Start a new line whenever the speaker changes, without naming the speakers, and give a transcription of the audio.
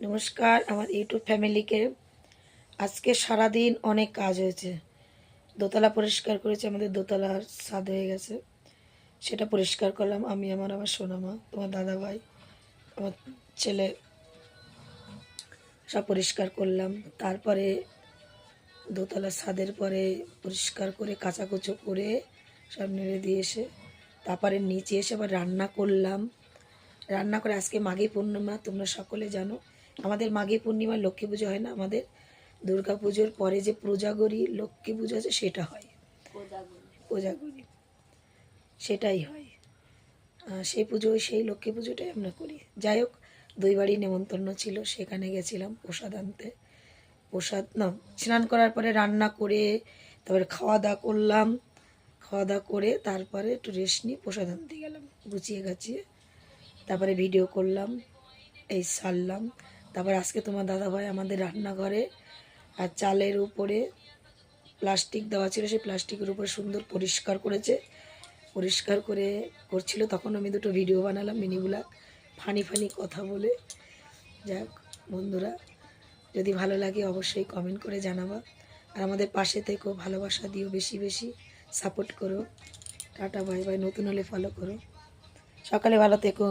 নমস্কার আমার ইউটিউব ফ্যামিলিকে। আজকে সারাদিন অনেক কাজ হয়েছে। দোতলা পরিষ্কার করেছি, আমাদের দোতলার ছাদ হয়ে গেছে, সেটা পরিষ্কার করলাম আমি, আমার সোনামা, তোমার দাদা ভাই, আমার ছেলে, সব পরিষ্কার করলাম। তারপরে দোতলার ছাদের পরে পরিষ্কার করে কাচাকুচো করে সব নেড়ে দিয়ে এসে তারপরে নিচে এসে আবার রান্না করলাম। রান্না করে আজকে মাঘী পূর্ণিমা, তোমরা সকলে জানো আমাদের মাঘী পূর্ণিমা লক্ষ্মী পুজো হয় না, আমাদের দুর্গা পুজোর পরে যে প্রজাগরী লক্ষ্মী পুজো আছে সেটা হয়, কোজাগরী সেটাই হয়। সেই পুজো, সেই লক্ষ্মী পুজোটাই আমরা করি। যাই হোক, দুই বাড়ি নেমন্তন্ন ছিল, সেখানে গেছিলাম প্রসাদ আনতে। প্রসাদ না, স্নান করার পরে রান্না করে তারপরে খাওয়া দাওয়া করলাম। খাওয়া দাওয়া করে তারপরে একটু রেস্ট নিয়ে প্রসাদ আনতে গেলাম, গুছিয়ে গাছিয়ে তারপরে ভিডিও করলাম, এই সারলাম। তারপর আজকে তোমার দাদাভাই আমাদের রান্নাঘরে আর চালের উপরে প্লাস্টিক দেওয়া ছিল, সেই প্লাস্টিকের উপরে সুন্দর পরিষ্কার করেছে। পরিষ্কার করে করছিল, তখন আমি দুটো ভিডিও বানালাম, মিনি ব্লগ, ফানি ফানি কথা বলে। যাক বন্ধুরা, যদি ভালো লাগে অবশ্যই কমেন্ট করে জানাবা, আর আমাদের পাশে থেকেও ভালোবাসা দিও, বেশি বেশি সাপোর্ট করো। টাটা বাই বাই, নতুন হলে ফলো করো। সকালে ভালো থেকো।